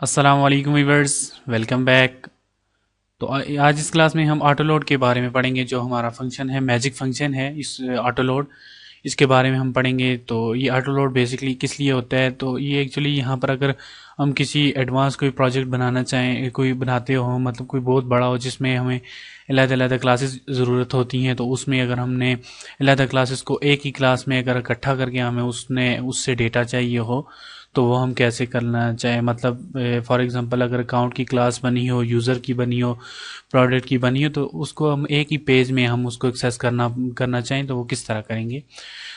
अस्सलाम वालेकुम viewers, welcome back. तो आज इस क्लास में हम ऑटो लोड के बारे में पढ़ेंगे। जो हमारा फंक्शन है, मैजिक फंक्शन है इस ऑटो लोड, इसके बारे में हम पढ़ेंगे। तो ये ऑटो लोड बेसिकली किस लिए होता है, तो ये एक्चुअली यहाँ पर अगर हम किसी एडवांस कोई प्रोजेक्ट बनाना चाहें, कोई बनाते हो मतलब कोई बहुत बड़ा हो जिसमें हमें अलग-अलग क्लासेस ज़रूरत होती हैं, तो उसमें अगर हमने अलग क्लासेस को एक ही क्लास में अगर इकट्ठा करके हमें उसने उससे डेटा चाहिए हो, तो वो हम कैसे करना चाहें। मतलब फॉर एग्जांपल अगर अकाउंट की क्लास बनी हो, यूज़र की बनी हो, प्रोडक्ट की बनी हो, तो उसको हम एक ही पेज में हम उसको एक्सेस करना करना चाहें तो वो किस तरह करेंगे।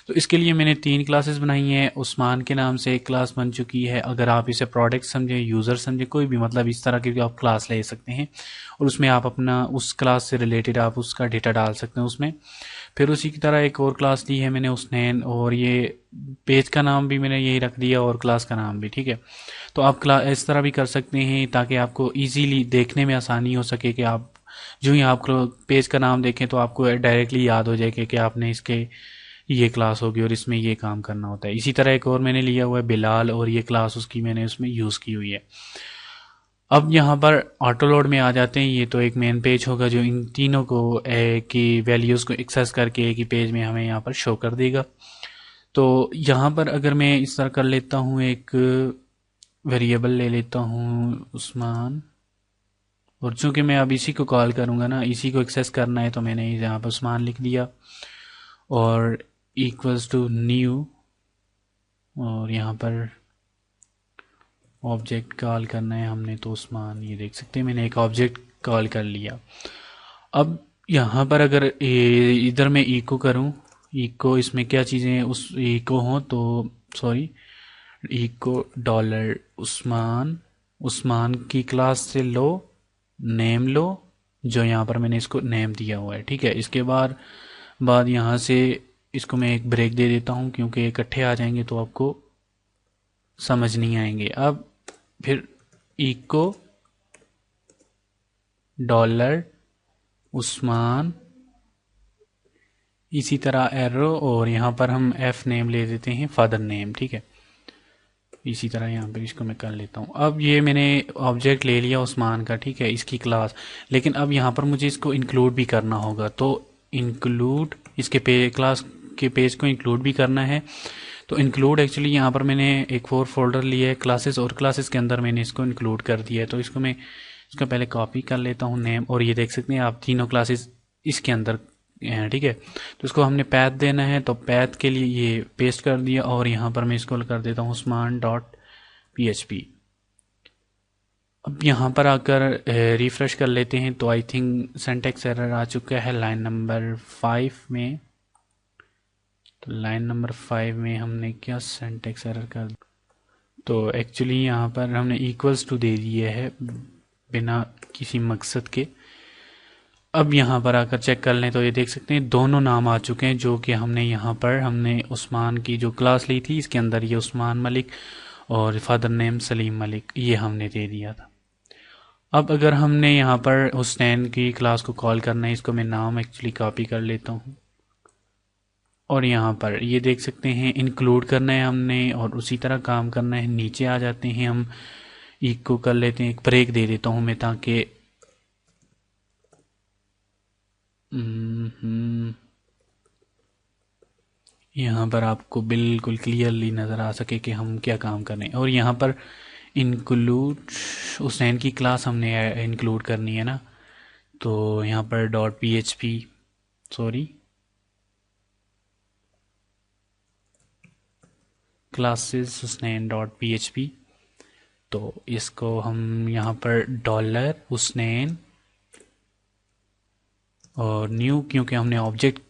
तो इसके लिए मैंने 3 क्लासेस बनाई हैं। उस्मान के नाम से एक क्लास बन चुकी है। अगर आप इसे प्रोडक्ट समझें, यूज़र समझें, कोई भी मतलब इस तरह की भी आप क्लास ले सकते हैं और उसमें आप अपना उस क्लास से रिलेटेड आप उसका डेटा डाल सकते हैं उसमें। फिर उसी की तरह एक और क्लास ली है मैंने उसने, और ये पेज का नाम भी मैंने यही रख दिया और क्लास का नाम भी, ठीक है। तो आप क्लास इस तरह भी कर सकते हैं ताकि आपको इजीली देखने में आसानी हो सके कि आप जो ही आप पेज का नाम देखें तो आपको डायरेक्टली याद हो जाए कि आपने इसके ये क्लास होगी और इसमें ये काम करना होता है। इसी तरह एक और मैंने लिया हुआ है बिलाल, और ये क्लास उसकी मैंने उसमें यूज़ की हुई है। अब यहाँ पर ऑटो लोड में आ जाते हैं। ये तो एक मेन पेज होगा जो इन तीनों को की वैल्यूज़ को एक्सेस करके एक ही पेज में हमें यहाँ पर शो कर देगा। तो यहाँ पर अगर मैं इस तरह कर लेता हूँ, एक वेरिएबल ले लेता हूँ उस्मान, और चूंकि मैं अब इसी को कॉल करूँगा ना, इसी को एक्सेस करना है, तो मैंने यहाँ पर उस्मान लिख दिया और इक्वल्स टू न्यू, और यहाँ पर ऑब्जेक्ट कॉल करना है हमने, तो उस्मान, ये देख सकते हैं मैंने एक ऑब्जेक्ट कॉल कर लिया। अब यहाँ पर अगर इधर मैं इको करूँ, इको इसमें क्या चीज़ें उस इको हों, तो सॉरी, इको डॉलर उस्मान, उस्मान की क्लास से लो, नेम लो, जो यहाँ पर मैंने इसको नेम दिया हुआ है, ठीक है। इसके बाद यहाँ से इसको मैं एक ब्रेक दे देता हूँ क्योंकि इकट्ठे आ जाएंगे तो आपको समझ नहीं आएंगे। अब फिर इको डॉलर उस्मान, इसी तरह एरो, और यहाँ पर हम एफ नेम ले देते हैं, फादर नेम, ठीक है। इसी तरह यहाँ पे इसको मैं कर लेता हूँ। अब ये मैंने ऑब्जेक्ट ले लिया उस्मान का, ठीक है, इसकी क्लास। लेकिन अब यहाँ पर मुझे इसको इंक्लूड भी करना होगा, तो इंक्लूड इसके क्लास के पेज को इंक्लूड भी करना है। तो इंक्लूड एक्चुअली यहाँ पर मैंने एक और फोल्डर लिया है क्लासेस, और क्लासेस के अंदर मैंने इसको इंक्लूड कर दिया है। तो इसको मैं इसका पहले कॉपी कर लेता हूँ नेम, और ये देख सकते हैं आप तीनों क्लासेस इसके अंदर हैं, ठीक है। तो इसको हमने पैथ देना है, तो पैथ के लिए ये पेस्ट कर दिया, और यहाँ पर मैं इसको कर देता हूँ उस्मान डॉट PHP। अब यहाँ पर आकर रिफ्रेश कर लेते हैं, तो आई थिंक सिंटैक्स एरर आ चुका है लाइन नंबर 5 में। तो लाइन नंबर 5 में हमने क्या सिंटैक्स एरर कर, तो एक्चुअली यहाँ पर हमने इक्वल्स टू दे दिए है बिना किसी मकसद के। अब यहाँ पर आकर चेक कर लें तो ये देख सकते हैं दोनों नाम आ चुके हैं, जो कि हमने यहाँ पर हमने उस्मान की जो क्लास ली थी इसके अंदर ये उस्मान मलिक और फादर नेम सलीम मलिक, ये हमने दे दिया था। अब अगर हमने यहाँ पर हुसैन की क्लास को कॉल करना है, इसको मैं नाम एक्चुअली कॉपी कर लेता हूँ, और यहाँ पर ये देख सकते हैं इंक्लूड करना है हमने, और उसी तरह काम करना है। नीचे आ जाते हैं हम, इको कर लेते हैं, एक ब्रेक दे देता हूँ मैं ताकि यहाँ पर आपको बिल्कुल क्लियरली नज़र आ सके कि हम क्या काम कर रहे हैं। और यहाँ पर इंक्लूड हुसैन की क्लास हमने इंक्लूड करनी है ना, तो यहाँ पर dot PHP, sorry, classes Hussain dot PHP, तो इसको हम यहाँ पर डॉलर हुसैन और न्यू, क्योंकि हमने ऑब्जेक्ट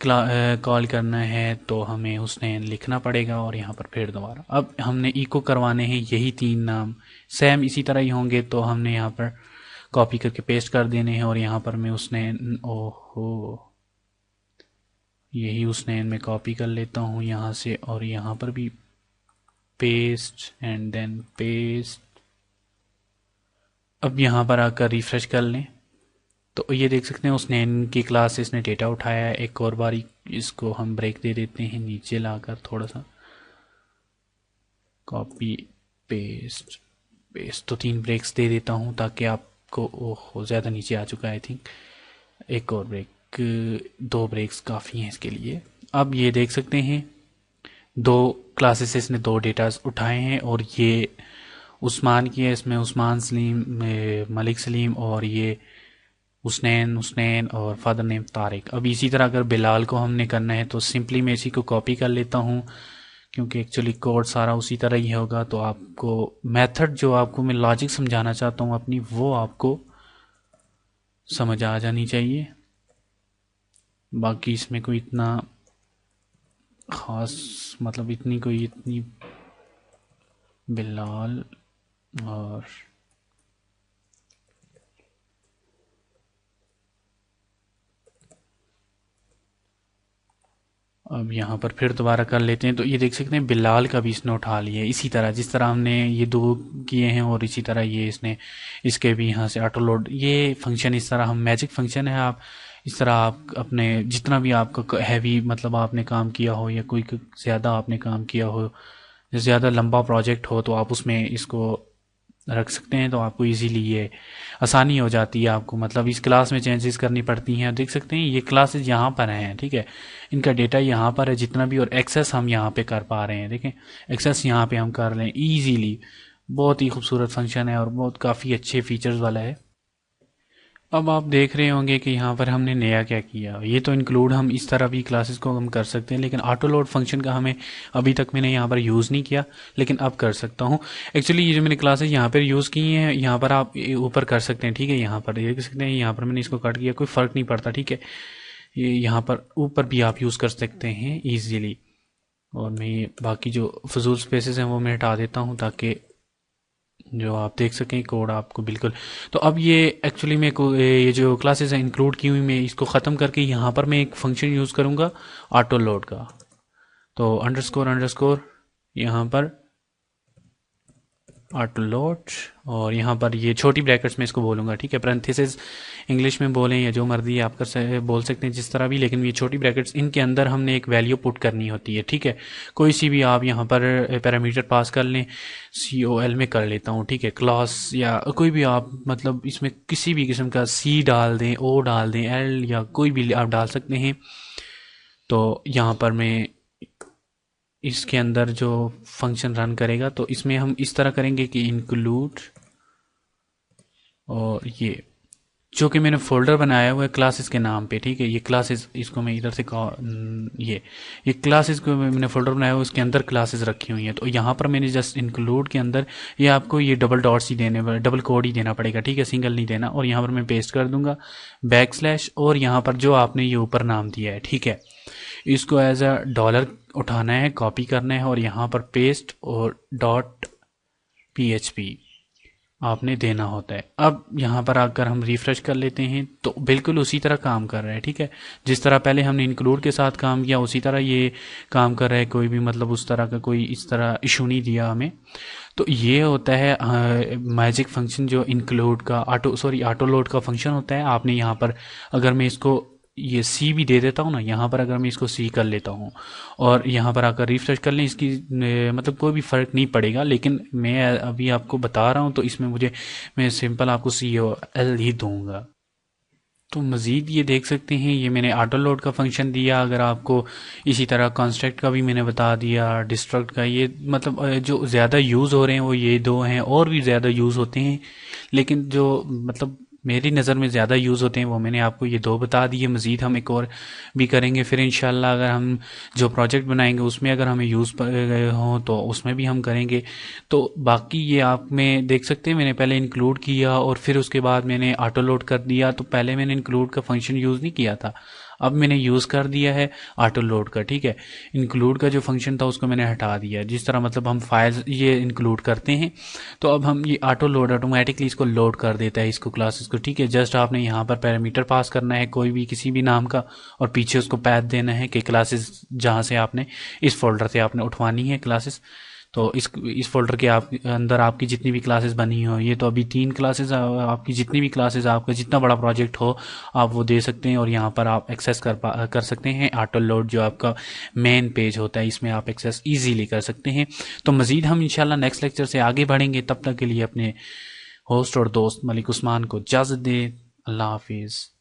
कॉल करना है तो हमें हुसैन लिखना पड़ेगा, और यहाँ पर फिर दोबारा अब हमने इको करवाने हैं यही 3 नाम, सेम इसी तरह ही होंगे, तो हमने यहाँ पर कॉपी करके पेस्ट कर देने हैं। और यहाँ पर मैं हुसैन, ओहो, यही हुसैन में कॉपी कर लेता हूँ यहाँ से, और यहाँ पर भी पेस्ट एंड देन पेस्ट। अब यहाँ पर आकर रिफ्रेश कर लें तो ये देख सकते हैं उसने इनकी क्लास से इसने डेटा उठाया है। एक और बार इसको हम ब्रेक दे देते हैं, नीचे लाकर थोड़ा सा कॉपी पेस्ट पेस्ट। तो 3 ब्रेक्स दे देता हूँ ताकि आपको, ओह ज़्यादा नीचे आ चुका है आई थिंक, एक और ब्रेक, 2 ब्रेक्स काफ़ी हैं इसके लिए। अब ये देख सकते हैं 2 क्लासेस इसने 2 डेटास उठाए हैं और ये उस्मान की है, इसमें उस्मान सलीम, मलिक सलीम, और ये हुसनैन हुसनैन और फादर नेम तारिक। अब इसी तरह अगर बिलाल को हमने करना है तो सिंपली मैं इसी को कॉपी कर लेता हूँ, क्योंकि एक्चुअली कोड सारा उसी तरह ही होगा। तो आपको मेथड जो आपको मैं लॉजिक समझाना चाहता हूँ अपनी, वो आपको समझ आ जानी चाहिए। बाकी इसमें कोई इतना ख़ास मतलब इतनी बिलाल और अब यहाँ पर फिर दोबारा कर लेते हैं। तो ये देख सकते हैं बिलाल का भी इसने उठा लिया है इसी तरह, जिस तरह हमने ये 2 किए हैं, और इसी तरह ये इसने इसके भी यहाँ से ऑटो लोड, ये फंक्शन इस तरह हम मैजिक फंक्शन है। आप इस तरह आप अपने जितना भी आपका हैवी मतलब आपने काम किया हो या कोई ज़्यादा आपने काम किया हो, ज़्यादा लंबा प्रोजेक्ट हो, तो आप उसमें इसको रख सकते हैं। तो आपको इजीली ये आसानी हो जाती है आपको, मतलब इस क्लास में चेंजेस करनी पड़ती हैं। देख सकते हैं ये क्लासेस यहाँ पर हैं, ठीक है, इनका डेटा यहाँ पर है जितना भी, और एक्सेस हम यहाँ पे कर पा रहे हैं। देखें एक्सेस यहाँ पे हम कर लें इजीली। बहुत ही खूबसूरत फंक्शन है और बहुत काफ़ी अच्छे फीचर्स वाला है। अब आप देख रहे होंगे कि यहाँ पर हमने नया क्या किया। ये तो इंक्लूड हम इस तरह भी क्लासेस को हम कर सकते हैं, लेकिन ऑटो लोड फंक्शन का हमें अभी तक मैंने यहाँ पर यूज़ नहीं किया, लेकिन अब कर सकता हूँ। एक्चुअली ये जो मैंने क्लासेस यहाँ पर यूज़ की हैं, यहाँ पर आप ऊपर कर सकते हैं, ठीक है। यहाँ पर देख सकते हैं, यहाँ पर मैंने इसको कट किया, कोई फ़र्क नहीं पड़ता, ठीक है। ये यहाँ पर ऊपर भी आप यूज़ कर सकते हैं ईजीली। और मैं ये बाकी जो फजूल स्पेसेस हैं वो मैं हटा देता हूँ ताकि जो आप देख सकें कोड आपको बिल्कुल। तो अब ये एक्चुअली मैं ये जो क्लासेस हैं इंक्लूड की हुई, मैं इसको ख़त्म करके यहाँ पर मैं एक फंक्शन यूज़ करूँगा ऑटो लोड का। तो अंडरस्कोर अंडरस्कोर यहाँ पर ऑटो लोड, और यहाँ पर ये छोटी ब्रैकेट्स में इसको बोलूँगा, ठीक है। पैरेंथेसिस इंग्लिश में बोलें या जो मर्जी आप बोल सकते हैं जिस तरह भी, लेकिन ये छोटी ब्रैकेट्स इनके अंदर हमने एक वैल्यू पुट करनी होती है, ठीक है। कोई सी भी आप यहाँ पर पैरामीटर पास कर लें, COL में कर लेता हूँ, ठीक है। क्लास या कोई भी आप मतलब इसमें किसी भी किस्म का C डाल दें, O डाल दें, L या कोई भी आप डाल सकते हैं। तो यहाँ पर मैं इसके अंदर जो फंक्शन रन करेगा तो इसमें हम इस तरह करेंगे कि इंक्लूड, और ये जो कि मैंने फोल्डर बनाया हुआ है क्लासेस के नाम पे, ठीक है। ये क्लासेस, इसको मैं इधर से ये क्लासेस को मैंने फोल्डर बनाया हुआ, उसके अंदर क्लासेस रखी हुई हैं। तो यहाँ पर मैंने जस्ट इंक्लूड के अंदर ये आपको ये डबल डॉट्स ही देने, डबल कोड ही देना पड़ेगा, ठीक है, सिंगल नहीं देना। और यहाँ पर मैं पेस्ट कर दूंगा बैकस्लैश, और यहाँ पर जो आपने ये ऊपर नाम दिया है, ठीक है, इसको एज अ डॉलर उठाना है, कॉपी करना है, और यहाँ पर पेस्ट और .php आपने देना होता है। अब यहाँ पर आकर हम रिफ्रेश कर लेते हैं तो बिल्कुल उसी तरह काम कर रहा है, ठीक है। जिस तरह पहले हमने इंक्लूड के साथ काम किया उसी तरह ये काम कर रहा है। कोई भी मतलब उस तरह का कोई इस तरह इशू नहीं दिया हमें। तो ये होता है मैजिक फंक्शन जो इंक्लूड का ऑटो लोड का फंक्शन होता है। आपने यहाँ पर अगर मैं इसको ये C भी दे देता हूँ ना, यहाँ पर अगर मैं इसको C कर लेता हूँ और यहाँ पर आकर रिफ्रेश कर लें, इसकी मतलब कोई भी फ़र्क नहीं पड़ेगा। लेकिन मैं अभी आपको बता रहा हूँ तो इसमें मैं सिंपल आपको COL ही दूंगा। तो मज़ीद ये देख सकते हैं, ये मैंने ऑटो लोड का फंक्शन दिया। अगर आपको इसी तरह कंस्ट्रक्ट का भी मैंने बता दिया, डिस्ट्रक्ट का। ये मतलब जो ज़्यादा यूज़ हो रहे हैं वो ये 2 हैं, और भी ज़्यादा यूज़ होते हैं, लेकिन जो मतलब मेरी नज़र में ज़्यादा यूज़ होते हैं वो मैंने आपको ये 2 बता दिए। मज़ीद हम एक और भी करेंगे फिर इंशाल्लाह। अगर हम जो प्रोजेक्ट बनाएंगे उसमें अगर हमें यूज़ हो तो उसमें भी हम करेंगे। तो बाकी ये आप में देख सकते हैं, मैंने पहले इंक्लूड किया और फिर उसके बाद मैंने ऑटो लोड कर दिया। तो पहले मैंने इंक्लूड का फंक्शन यूज़ नहीं किया था, अब मैंने यूज़ कर दिया है ऑटो लोड का, ठीक है। इंक्लूड का जो फंक्शन था उसको मैंने हटा दिया। जिस तरह मतलब हम फाइल्स ये इंक्लूड करते हैं तो अब हम ये ऑटो लोड ऑटोमेटिकली इसको लोड कर देता है, इसको क्लासेस को, ठीक है। जस्ट आपने यहाँ पर पैरामीटर पास करना है कोई भी किसी भी नाम का, और पीछे उसको पैथ देना है कि क्लासेस जहाँ से आपने इस फोल्डर से आपने उठवानी है क्लासेस। तो इस फोल्डर के आप अंदर आपकी जितनी भी क्लासेस बनी हो, ये तो अभी 3 क्लासेस, आपकी जितनी भी क्लासेस, आपका जितना बड़ा प्रोजेक्ट हो आप वो दे सकते हैं, और यहाँ पर आप एक्सेस कर सकते हैं। ऑटो लोड जो आपका मेन पेज होता है, इसमें आप एक्सेस इजीली कर सकते हैं। तो मज़ीद हम इंशाल्लाह नेक्स्ट लेक्चर से आगे बढ़ेंगे। तब तक के लिए अपने होस्ट और दोस्त मलिक उस्मान को इजाज़त दें। अल्लाह हाफिज़।